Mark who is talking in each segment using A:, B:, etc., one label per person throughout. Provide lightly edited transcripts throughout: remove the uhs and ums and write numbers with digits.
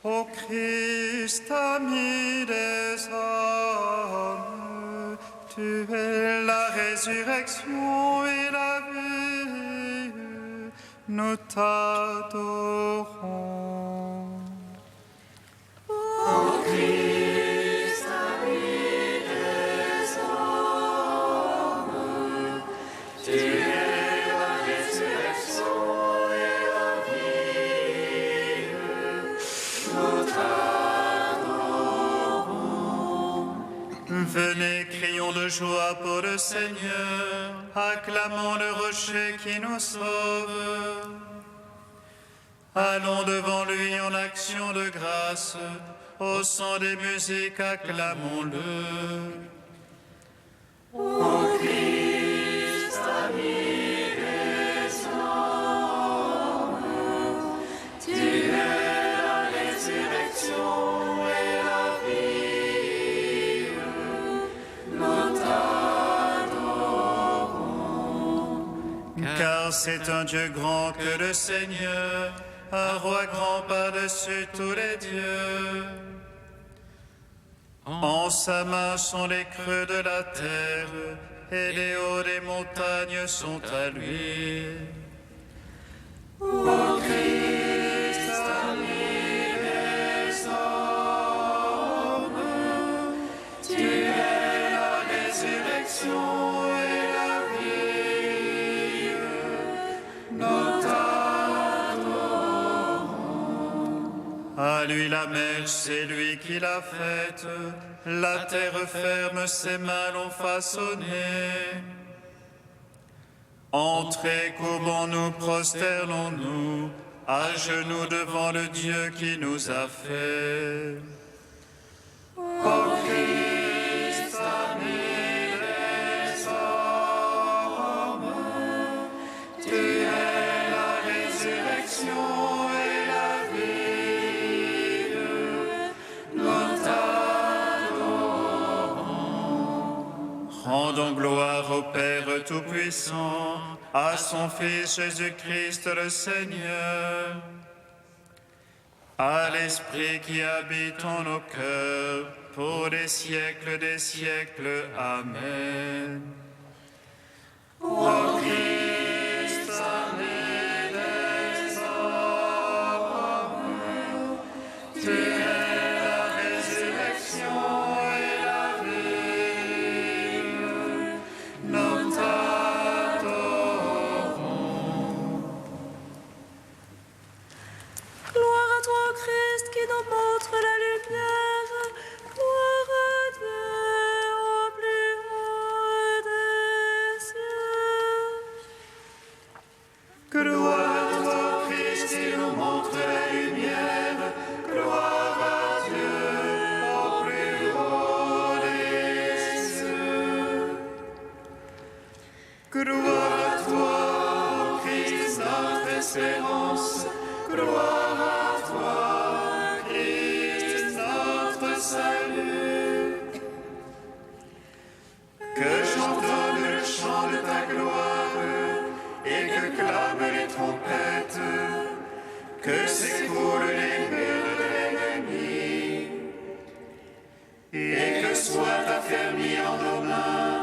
A: Ô Christ, ami des hommes, tu es la résurrection et la vie, nous t'adorons.
B: Ô Christ, ami des hommes, tu es la résurrection et la vie, nous t'adorons.
A: Venez, crions de joie pour le Seigneur, acclamons le rocher qui nous sauve. Allons devant lui en action de grâce, au son des musiques, acclamons-le.
B: Ô Christ, ami des hommes, tu es la résurrection et la vie, nous t'adorons.
A: Car c'est un Dieu grand que le Seigneur, un roi grand par-dessus tous les dieux. En sa main sont les creux de la terre, et les hauts des montagnes sont à lui.
B: Ô Christ, ami des hommes, tu es la résurrection et la vie, nous t'adorons.
A: À lui la mer, c'est lui qui l'a faite, la terre ferme, ses mains l'ont façonnée. Entrez, courbons-nous, prosternons-nous, à genoux devant le Dieu qui nous a fait.
B: Ô Christ, ami des hommes, tu es la résurrection et la vie, nous t'adorons.
A: Rendons gloire au Père Tout-Puissant, à son Fils Jésus-Christ le Seigneur, à l'Esprit qui habite en nos cœurs, pour les siècles des siècles. Amen.
B: Ô Christ, ami des hommes, tu es la résurrection et la vie, nous t'adorons.
C: Gloire à toi, Christ, qui nous montre la lumière. Gloire à Dieu au plus haut des cieux.
B: Gloire à toi, Christ, qui nous montre la lumière. Gloire à Dieu au plus haut des cieux. Gloire à toi, ô Christ, notre espérance. Gloire à toi, Christ, notre salut. Que j'entende le chant de ta gloire et que clament les trompettes, que s'écoulent les murs de l'ennemi et que soient affermis en nos mains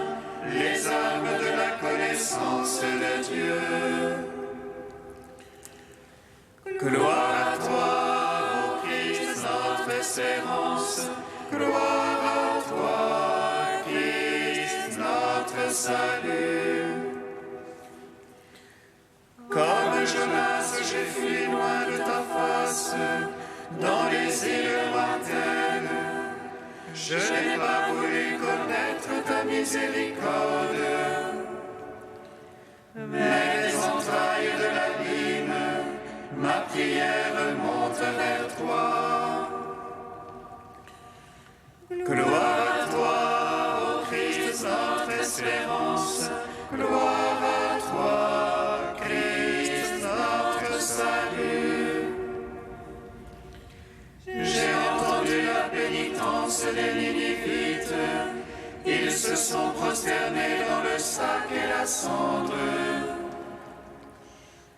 B: les armes de la connaissance de Dieu. Gloire à toi, ô Christ, notre espérance. Gloire à toi, Christ, notre salut. Comme Jonas, j'ai fui loin de ta face, dans les îles lointaines. Je n'ai pas voulu connaître ta miséricorde, mais les entrailles de l'abîme, ma prière monte vers toi. Gloire à toi, ô Christ, notre espérance. Gloire à toi, Christ, notre salut. J'ai entendu la pénitence des Ninivites. Ils se sont prosternés dans le sac et la cendre.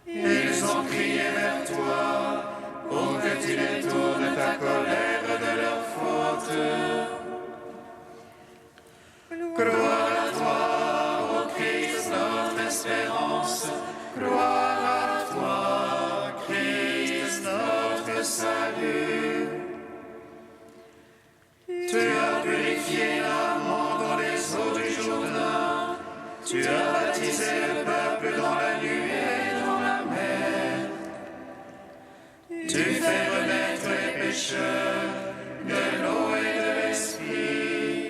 B: Ils ont crié vers toi pour que tu détournes ta salut. Tu as purifié l'amant dans les eaux du Jourdain. Tu as baptisé le peuple dans la nuée et dans la mer. Tu fais renaître les pécheurs de l'eau et de l'esprit.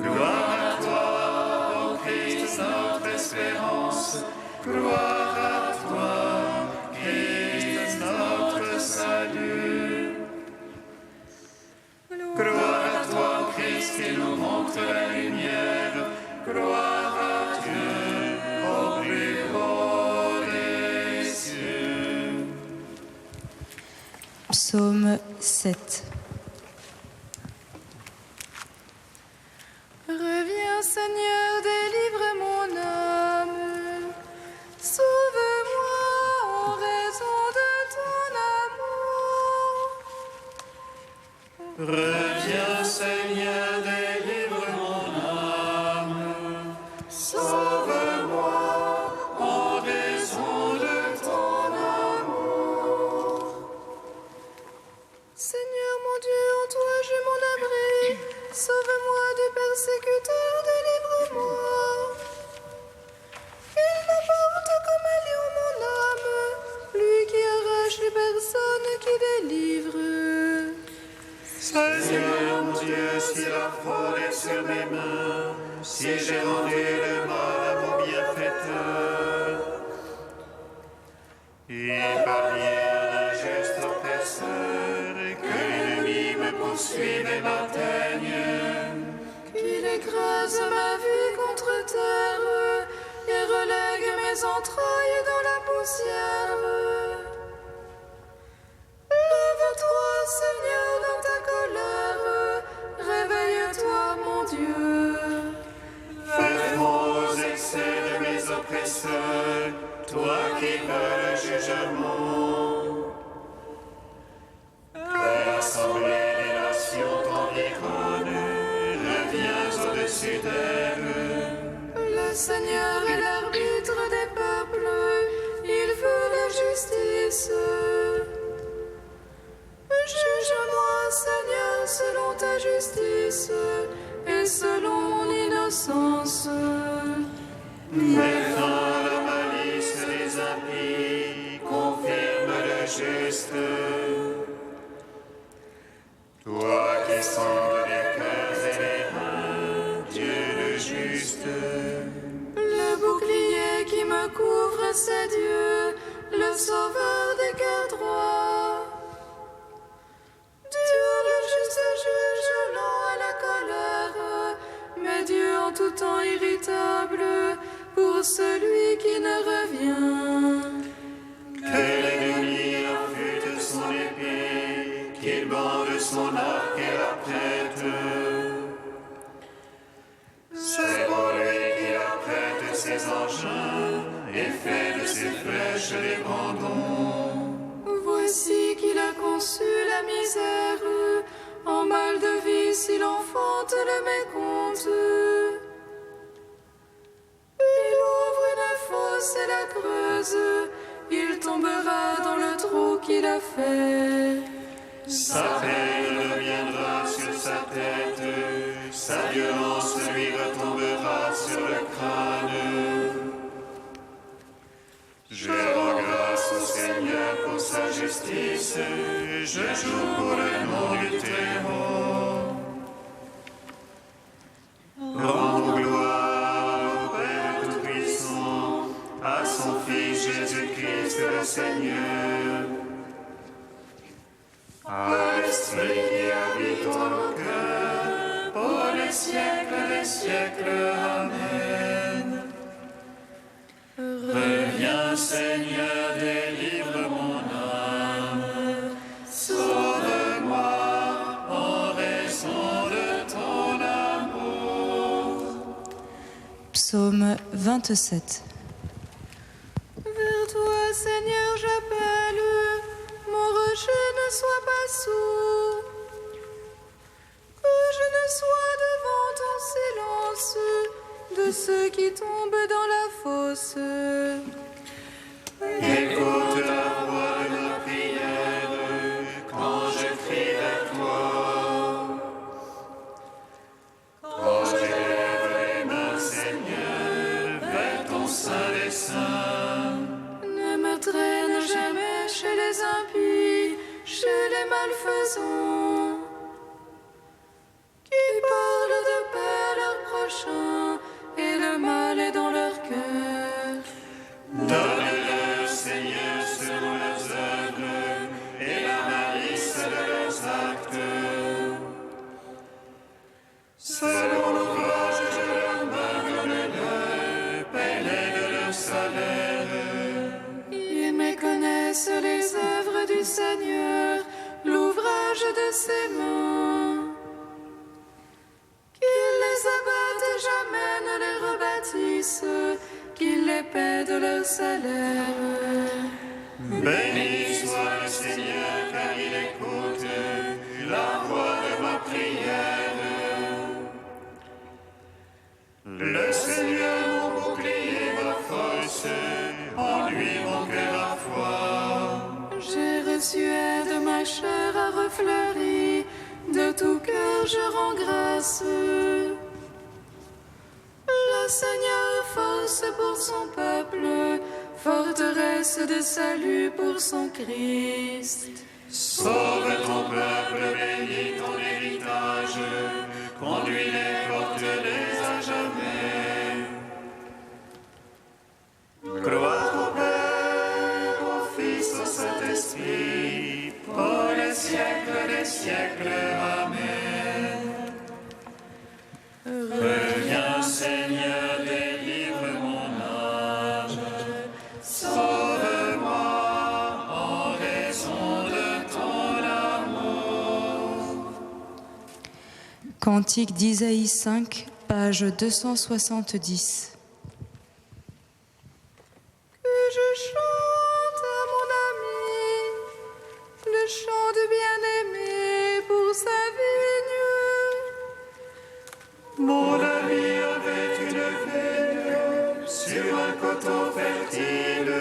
B: Gloire à toi, ô Christ, notre espérance. Gloire à toi, Christ, notre salut. Gloire à toi, Christ, qui nous montre la lumière. Gloire à Dieu, au plus haut des cieux.
C: Psaume 7.
D: Reviens, Seigneur, délivre mon âme. Sauve-moi en raison de ton amour.
B: Reviens, Seigneur, délivre mon âme. Sauve-moi en raison de ton amour.
D: Seigneur mon Dieu, en toi j'ai mon abri. Sauve-moi du persécuteur, délivre-moi. Il m'apporte comme un lion mon âme, lui qui arrache les personnes qui délivre.
B: Seigneur mon Dieu, si la fraude est sur mes mains, si j'ai rendu le mal à mon bienfaiteur, épargnez l'injuste oppresseur, que l'ennemi me poursuive et m'atteigne.
D: Qu'il écrase ma vie contre terre et relègue mes entrailles dans la poussière. Lève-toi, Seigneur, dans ta colère, réveille-toi, mon Dieu.
B: Fais aux excès de mes oppresseurs, toi qui veux le jugement. Que l'assemblée des nations t'environne, reviens au-dessus d'elle.
D: Le Seigneur est l'arbitre des peuples, il veut la justice. Juge-moi, Seigneur, selon ta justice et selon mon innocence.
B: Mets fin à la malice des impies, confirme le juste. Toi qui sondes les cœurs et les reins, Dieu le juste.
D: Le bouclier qui me couvre, c'est Dieu, le sauveur des cœurs droits. Dieu le juste juge lent à la colère, mais Dieu en tout temps irritable pour celui qui ne revient.
B: Que l'ennemi affûte son épée, qu'il bande son arc et la prête. C'est pour lui qu'il apprête ses engins et fait de ses flèches les brandons.
D: Voici qu'il a conçu la misère, en mal de vie s'il enfante le mécompte. Il ouvre une fosse et la creuse, il tombera dans le trou qu'il a fait.
B: Sa peine reviendra sur sa tête, sa violence lui retombera sur le crâne. Je rends grâce au Seigneur pour sa justice, je joue pour le nom du Très-Haut. Rendons gloire au Père Tout-Puissant, à son Fils Jésus-Christ le Seigneur, à l'Esprit qui habite en nos cœurs, pour les siècles des siècles. Amen. Reviens, Seigneur, délivre mon âme. Sauve-moi en raison de ton amour.
C: Psaume 27.
D: Vers toi, Seigneur, j'appelle, mon rocher ne soit pas sourd. Que je ne sois devant ton silence de ceux qui tombent dans la fosse.
B: Écoute la voix de ma prière.
D: les malfaisants, qui parlent de paix à leur prochain, et le mal est dans leur cœur.
B: Donne-leur, Seigneur, selon leurs œuvres, et la malice de leurs actes. Selon l'ouvrage de leurs mains, donne-leur, paie-les de leur salaire.
D: Ils méconnaissent les œuvres du Seigneur, l'ouvrage de ses mains. Qu'ils les abattent jamais, ne les rebâtissent, qu'ils les paient de leur salaire.
B: Béni soit le Seigneur, car il écoute la voix de ma prière. Le Seigneur, mon bouclier, ma force, en lui mon cœur a foi.
D: J'ai reçu aide, ma chair a refleuri, de tout cœur je rends grâce. Le Seigneur est force pour son peuple, forteresse de salut pour son Christ.
B: Sauve ton peuple, bénis ton héritage, conduis-les, porte-les à jamais. Gloire au Père, au Fils, au Saint-Esprit, pour les siècles des siècles. Amen. Reviens, Seigneur, délivre mon âme. Sauve-moi en raison de ton amour.
C: Cantique d'Isaïe 5, page 270.
D: Que je chante à mon ami le chant du bien-aimé pour sa vigne.
B: Mon ami avait une vigne sur un coteau fertile.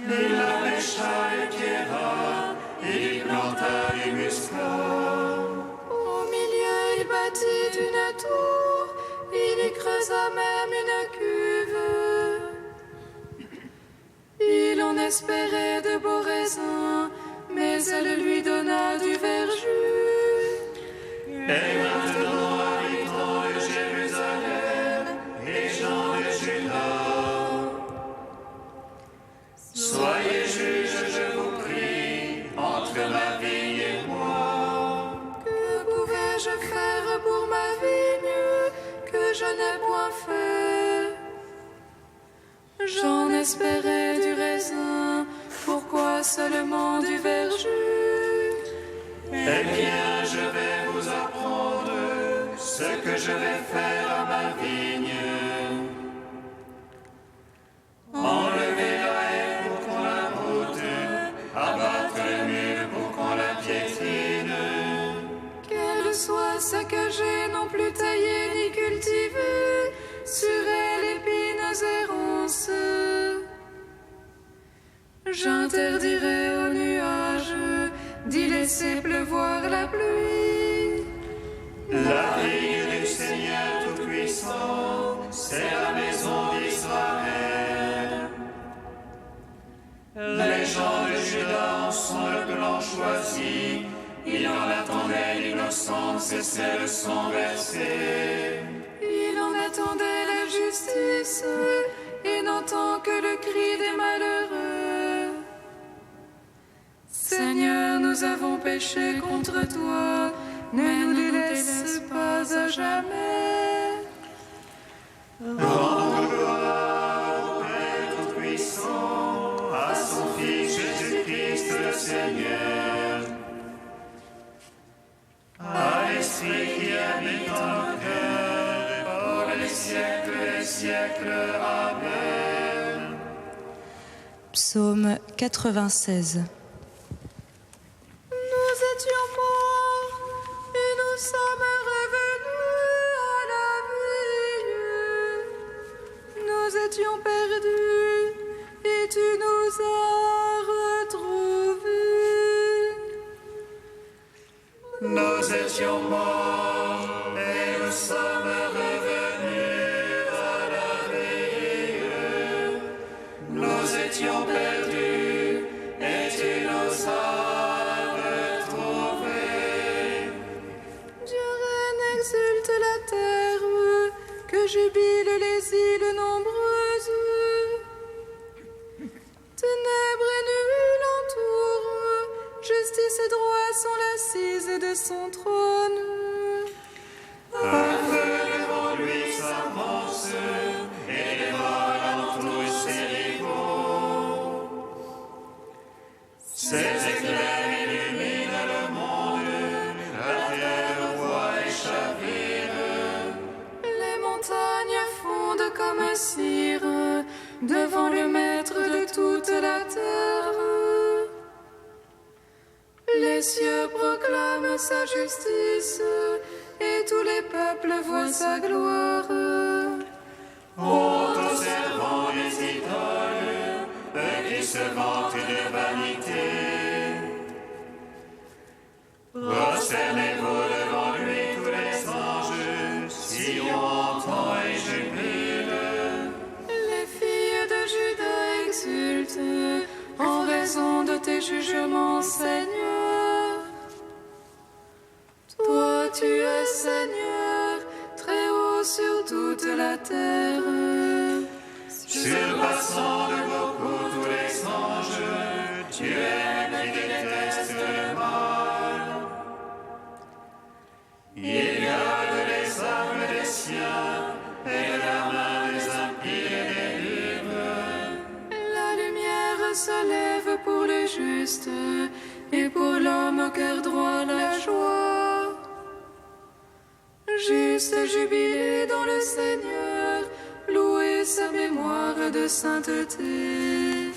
B: Il la lécha et pierra, il y planta des muscats.
D: Au milieu, il bâtit une tour, il y creusa même une cuve. Il en espérait de beaux raisins, mais elle lui donna du verjus.
B: Et maintenant, habitants de Jérusalem et gens de Juda, soyez juges, je vous prie, entre ma vigne et moi.
D: Que pouvais-je faire pour ma vigne que je n'ai point fait? J'en espérais du raisin, pourquoi seulement du verjus?
B: Eh bien, je vais vous apprendre ce que je vais faire à ma vigne. Enlever la haie pour qu'on la broute, abattre le mur pour qu'on la piétine.
D: Qu'elle soit ce que j'ai non plus taillé ni cultivé, sur elle épines et ronces. J'interdirai aux nuages d'y laisser pleuvoir la pluie.
B: La vigne du Seigneur Tout-Puissant, c'est la maison d'Israël. Les gens de Juda en sont le blanc choisi, il en attendait l'innocence et c'est le sang versé.
D: Il en attendait la justice et n'entend que le cri des malheureux. Seigneur, nous avons péché contre toi, ne nous délaisse pas à jamais.
B: Rends gloire au Père Tout-Puissant, à son Fils Jésus-Christ le Seigneur, à l'Esprit qui habite en nos cœurs, pour les siècles des siècles. Amen.
C: Psaume 96.
D: Nous étions morts et nous sommes revenus à la vie. Nous étions perdus et tu nous as retrouvés.
B: Nous étions morts et nous sommes revenus à la vie. Nous étions perdus et tu nous
D: ses droits sont l'assise de son trône.
B: Un feu devant lui s'avance, et les vols entourent ses rivaux. Ses éclairs illuminent le monde, la terre voit et chavire.
D: Les montagnes fondent comme cire devant le maître de toute la terre. Les cieux proclament sa justice et tous les peuples voient sa gloire.
B: Honte aux servants des idoles, eux qui se vantent de vanité. Prosternez-vous devant lui tous les anges, si on entend et jubile.
D: Les filles de Juda exultent en raison de tes jugements, Seigneur. Toi, tu es Seigneur, très haut sur toute la terre.
B: Surpassant de beaucoup tous les anges, tu es qui déteste le mal. Il garde les âmes des siens et de la main des impies et des libres.
D: La lumière se lève pour les justes et pour l'homme au cœur droit la joie. Juste jubilé dans le Seigneur, louez sa mémoire de sainteté.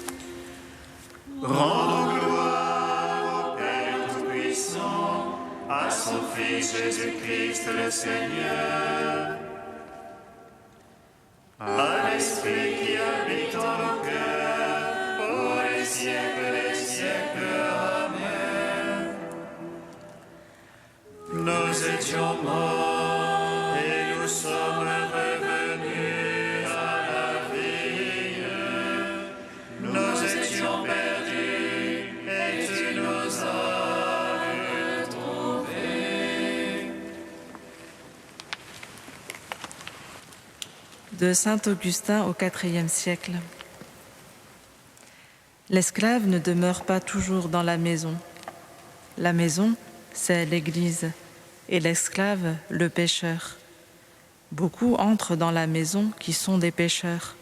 B: Rendons gloire au Père Tout-Puissant, à son Fils Jésus-Christ le Seigneur, à l'Esprit qui habite en nos cœurs, pour les siècles des siècles. Amen. Nous étions morts et nous sommes revenus à la vie. Nous étions perdus et tu nous as retrouvés.
E: De saint Augustin au IVe siècle. L'esclave ne demeure pas toujours dans la maison. La maison, c'est l'Église, et l'esclave, le pécheur. Beaucoup entrent dans la maison qui sont des pécheurs.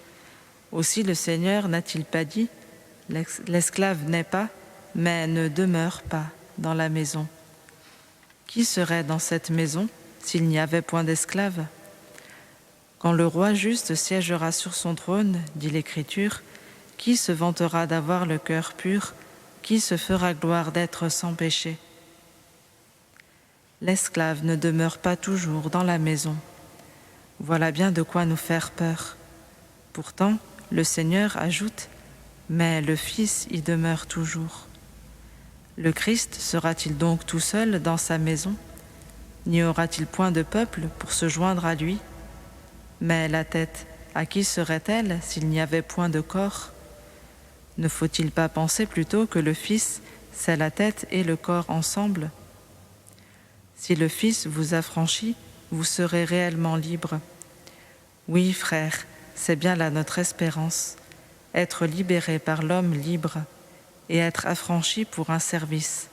E: Aussi le Seigneur n'a-t-il pas dit « L'esclave n'est pas, mais ne demeure pas dans la maison ». Qui serait dans cette maison s'il n'y avait point d'esclave ? Quand le roi juste siégera sur son trône, dit l'Écriture, qui se vantera d'avoir le cœur pur, qui se fera gloire d'être sans péché ? L'esclave ne demeure pas toujours dans la maison. Voilà bien de quoi nous faire peur. Pourtant, le Seigneur ajoute « Mais le Fils y demeure toujours ». Le Christ sera-t-il donc tout seul dans sa maison ? N'y aura-t-il point de peuple pour se joindre à lui ? Mais la tête, à qui serait-elle s'il n'y avait point de corps ? Ne faut-il pas penser plutôt que le Fils, c'est la tête et le corps ensemble ? Si le Fils vous affranchit, vous serez réellement libre. Oui, frères, c'est bien là notre espérance, être libérés par l'homme libre et être affranchis pour un service.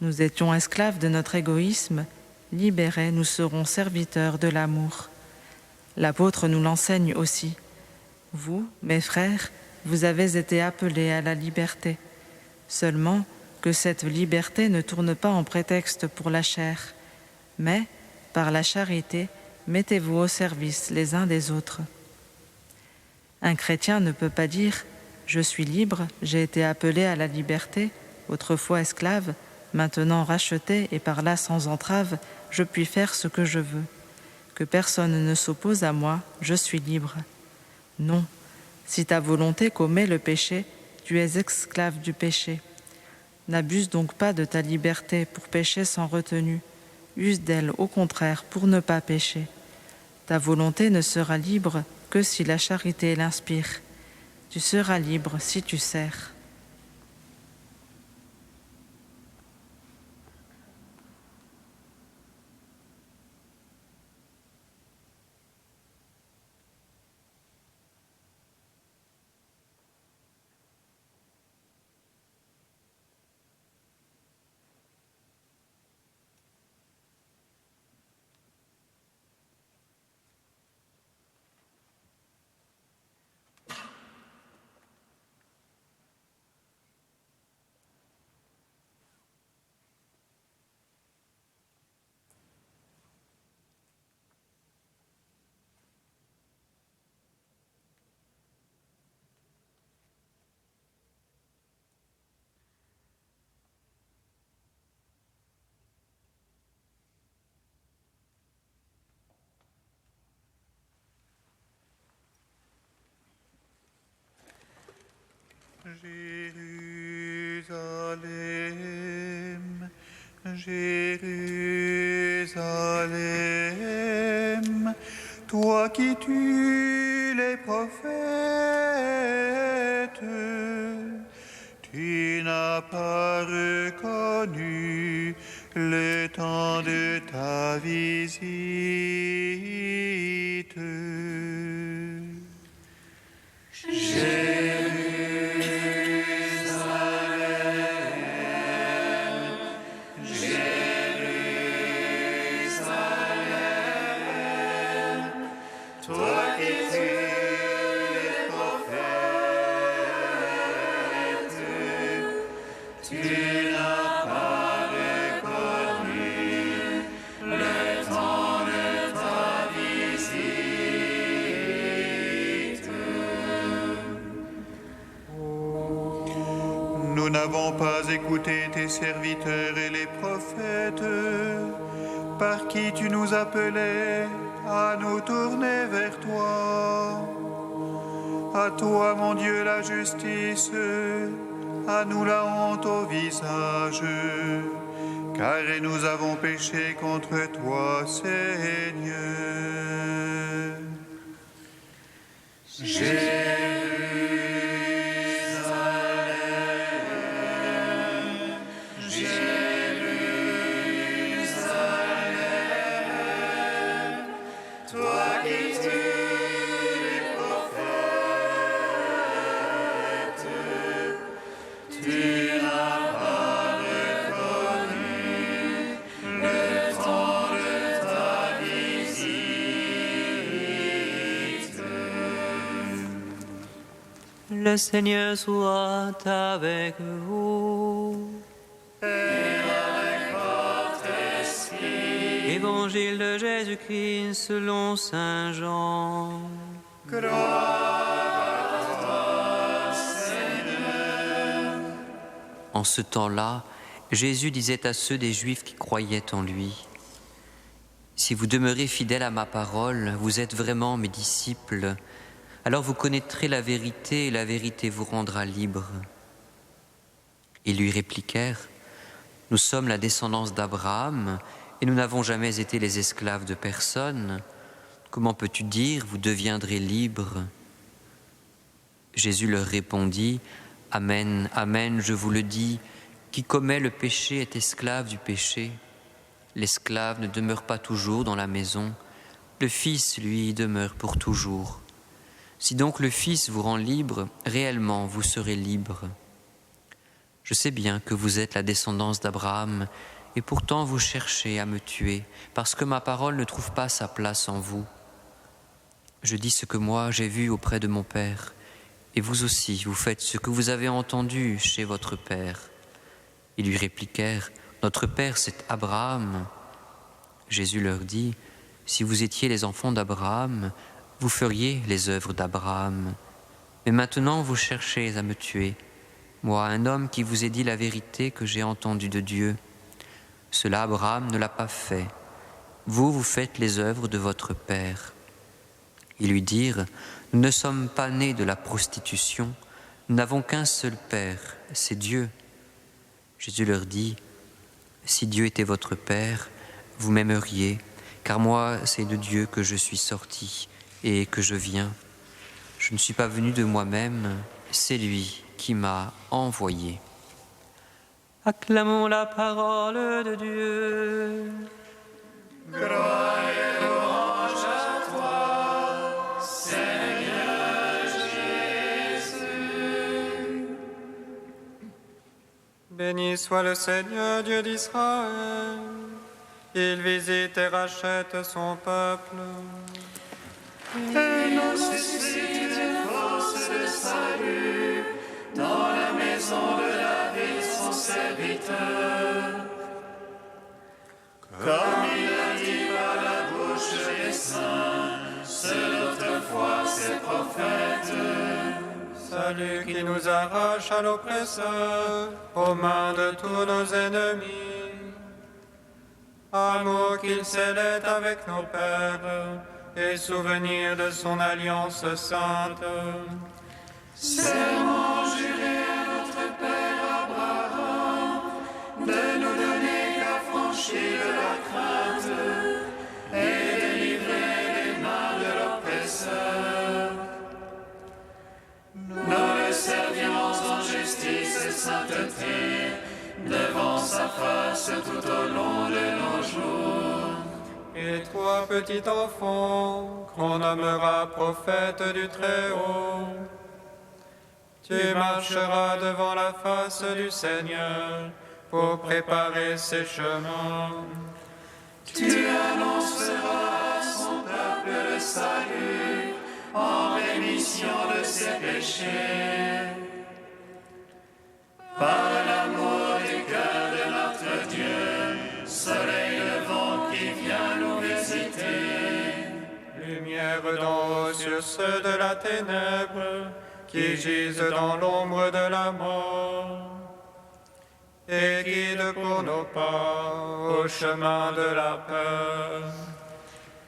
E: Nous étions esclaves de notre égoïsme, libérés, nous serons serviteurs de l'amour. L'apôtre nous l'enseigne aussi. Vous, mes frères, vous avez été appelés à la liberté. Seulement que cette liberté ne tourne pas en prétexte pour la chair, mais, par la charité, mettez-vous au service les uns des autres. Un chrétien ne peut pas dire « Je suis libre, j'ai été appelé à la liberté, autrefois esclave, maintenant racheté et par là sans entrave, je puis faire ce que je veux. Que personne ne s'oppose à moi, je suis libre. » Non, si ta volonté commet le péché, tu es esclave du péché. N'abuse donc pas de ta liberté pour pécher sans retenue. Use d'elle au contraire pour ne pas pécher. Ta volonté ne sera libre que si la charité l'inspire. Tu seras libre si tu sers.
A: Jérusalem, Jérusalem, toi qui tues les prophètes, tu n'as pas reconnu le temps de ta visite. Nous n'avons pas écouté tes serviteurs et les prophètes, par qui tu nous appelais à nous tourner vers toi. À toi, mon Dieu, la justice, à nous la honte au visage, car nous avons péché contre toi, Seigneur.
F: Le Seigneur soit avec vous.
B: Et avec votre esprit.
F: Évangile de Jésus-Christ selon saint Jean.
B: Gloire à toi, Seigneur.
F: En ce temps-là, Jésus disait à ceux des Juifs qui croyaient en lui: Si vous demeurez fidèles à ma parole, vous êtes vraiment mes disciples. Alors vous connaîtrez la vérité et la vérité vous rendra libre. Ils lui répliquèrent: Nous sommes la descendance d'Abraham et nous n'avons jamais été les esclaves de personne. Comment peux-tu dire, vous deviendrez libres? Jésus leur répondit: Amen, amen, je vous le dis, qui commet le péché est esclave du péché. L'esclave ne demeure pas toujours dans la maison, le Fils, lui, demeure pour toujours. Si donc le Fils vous rend libre, réellement vous serez libre. Je sais bien que vous êtes la descendance d'Abraham, et pourtant vous cherchez à me tuer, parce que ma parole ne trouve pas sa place en vous. Je dis ce que moi j'ai vu auprès de mon Père, et vous aussi vous faites ce que vous avez entendu chez votre Père. Ils lui répliquèrent: Notre Père c'est Abraham. Jésus leur dit: Si vous étiez les enfants d'Abraham, vous feriez les œuvres d'Abraham. Mais maintenant vous cherchez à me tuer, moi, un homme qui vous ai dit la vérité que j'ai entendue de Dieu. Cela Abraham ne l'a pas fait. Vous, vous faites les œuvres de votre Père. Ils lui dirent: Nous ne sommes pas nés de la prostitution, nous n'avons qu'un seul Père, c'est Dieu. Jésus leur dit: Si Dieu était votre Père, vous m'aimeriez, car moi, c'est de Dieu que je suis sorti et que je viens. Je ne suis pas venu de moi-même, c'est lui qui m'a envoyé. Acclamons la parole de Dieu.
B: Gloire et louange à toi, Seigneur Jésus.
G: Béni soit le Seigneur Dieu d'Israël. Il visite et rachète son peuple.
B: Et nous suscite une force de salut dans la maison de David, son serviteur. Comme il l'a dit par la bouche des saints, seul autrefois ses prophètes.
G: Salut qui nous arrache à l'oppresseur, aux mains de tous nos ennemis. Amour qu'il scellait avec nos pères, et souvenir de son alliance sainte.
B: Serment juré sainteté, devant sa face tout au long de nos jours.
G: Et toi, petit enfant, qu'on nommera prophète du Très-Haut, tu marcheras devant la face du Seigneur pour préparer ses chemins.
B: Tu annonceras à son peuple le salut, en rémission de ses péchés. Par l'amour du cœur de notre Dieu, soleil levant qui vient nous visiter.
G: Lumière d'en haut sur ceux de la ténèbre, qui gisent dans l'ombre de la mort. Et guide pour nos pas au chemin de la paix.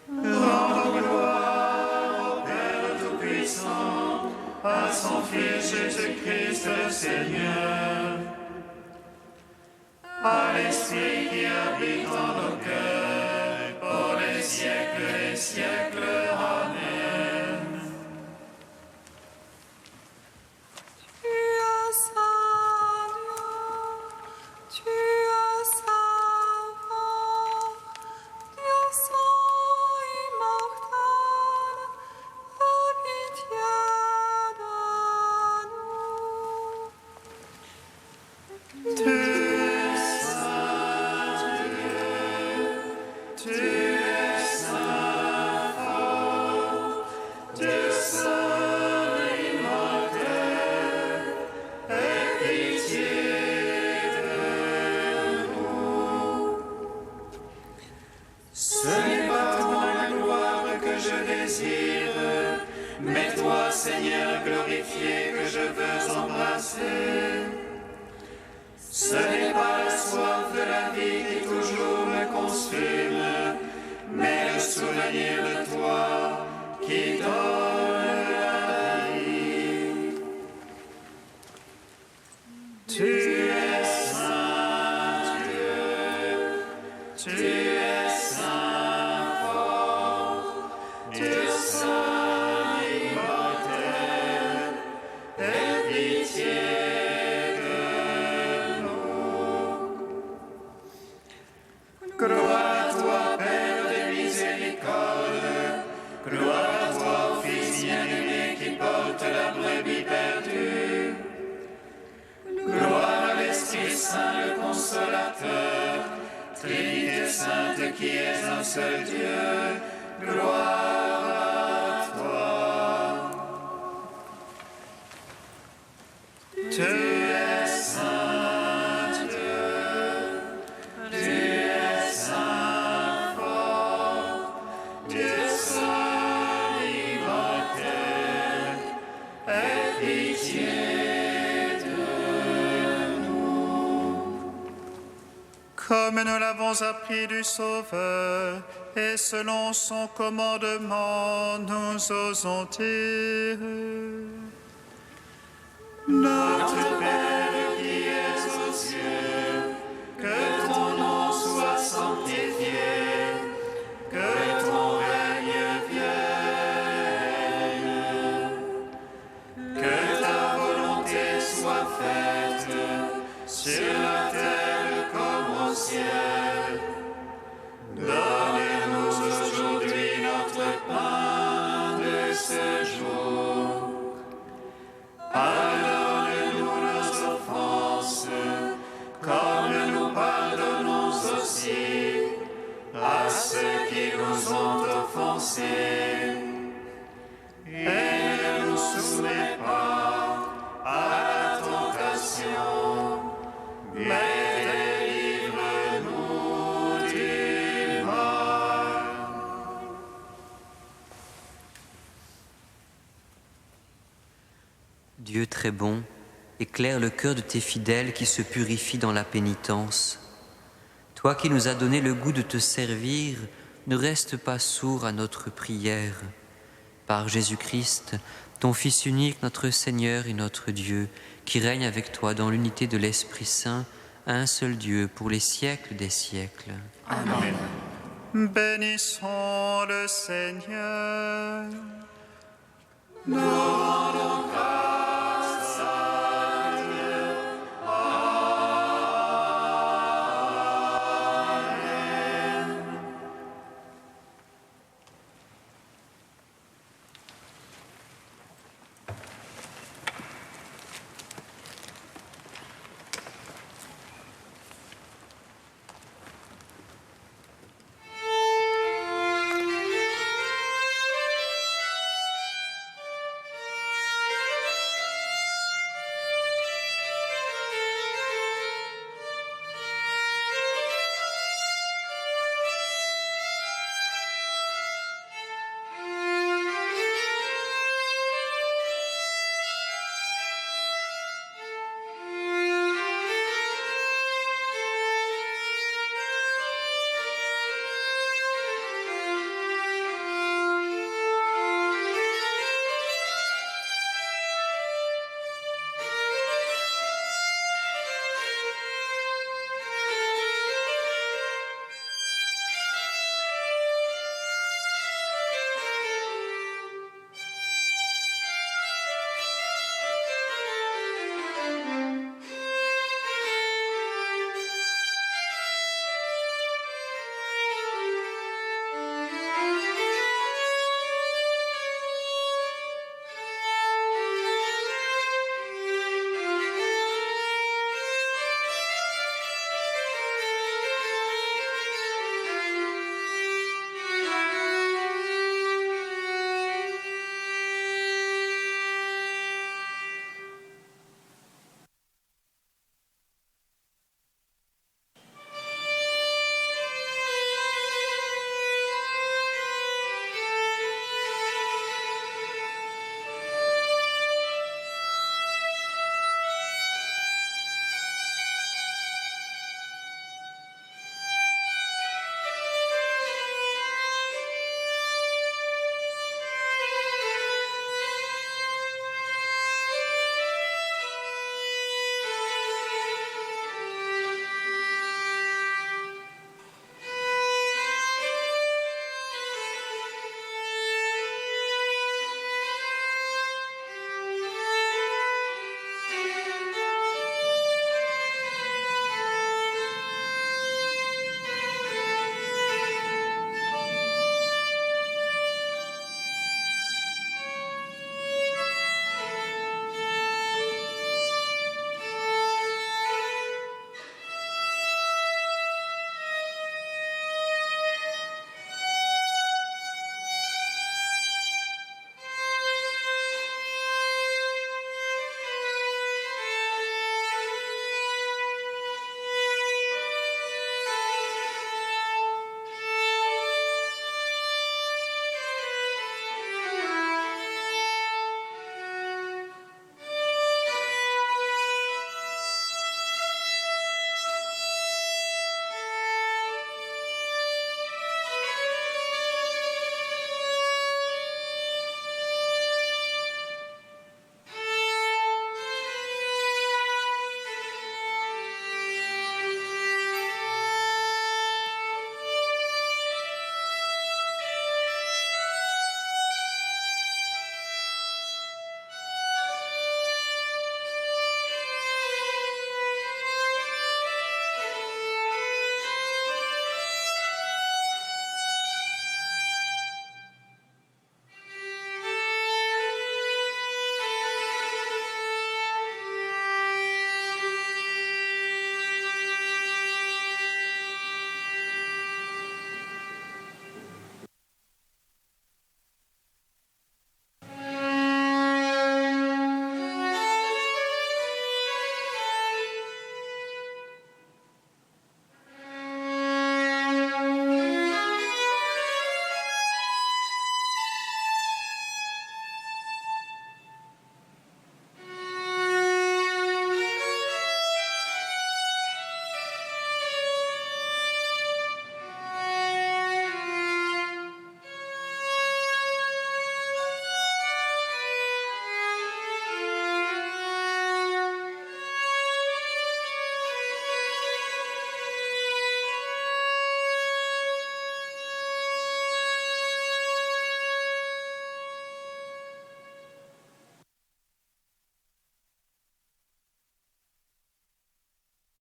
B: Rendons gloire au Père Tout-Puissant, à son Fils Jésus-Christ le Seigneur, à l'Esprit qui habite en nos cœurs, pour les siècles des siècles. Amen.
C: Tu es saint Dieu, tu es saint fort, Dieu saint immortel, aie pitié de nous.
B: Tu es saint Dieu, tu es saint fort, Dieu saint immortel, aie pitié de nous. Ce n'est pas toi la gloire que je désire, mais toi, Seigneur glorifié, que je veux embrasser. Ce n'est pas la soif de la vie qui toujours me consume, mais le souvenir de toi qui donne la vie. Tu es saint Dieu, tu es saint fort, Dieu saint immortel, aie pitié de nous. Gloire à toi, Père de miséricorde, gloire à toi, Fils bien-aimé qui porte la brebis perdue. Gloire à l'Esprit Saint, le Consolateur, Trinité Sainte qui est un seul Dieu, gloire à toi. Tu es saint Dieu, tu es saint fort, Dieu saint immortel, aie pitié de nous.
A: Comme nous l'avons appris du Sauveur, et selon son commandement, nous osons dire:
B: Notre Père qui es aux cieux, que ton nom soit sanctifié, que ton règne vienne, que ta volonté soit faite sur la terre comme au ciel. Donne-nous aujourd'hui notre pain de ce jour. Pardonne-nous nos offenses, comme nous pardonnons aussi à ceux qui nous ont offensés. Et ne nous soumets pas à la tentation, mais délivre-nous du mal.
F: Dieu très bon, éclaire le cœur de tes fidèles qui se purifient dans la pénitence. Toi qui nous as donné le goût de te servir, ne reste pas sourd à notre prière. Par Jésus-Christ, ton Fils unique, notre Seigneur et notre Dieu, qui règne avec toi dans l'unité de l'Esprit Saint, un seul Dieu pour les siècles des siècles.
B: Amen.
A: Bénissons le Seigneur.
B: Nous rendons grâce